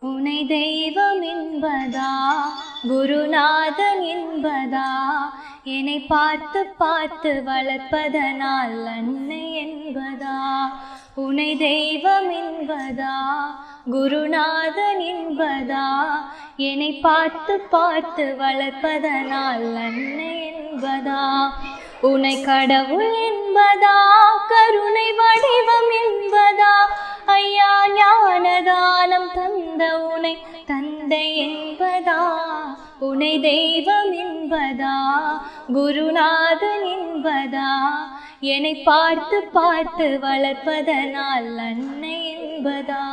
உனை தெய்வம் என்பதா குருநாதன் என்பதா என்னை பார்த்து பார்த்து வளர்ப்பதனால் அன்னை என்பதா உனை தெய்வம் என்பதா குருநாதன் என்பதா என்னை பார்த்து பார்த்து வளர்ப்பதனால் அன்னை என்பதா உனை கடவுள் என்பதா கருணை வடிவம் என்பதா ஐயா ஞானதானம் தந்த உனை தந்தை என்பதா உனை தெய்வம் என்பதா குருநாதன் என்பதா என்னை பார்த்து பார்த்து வளர்ப்பதனால் அன்னை என்பதா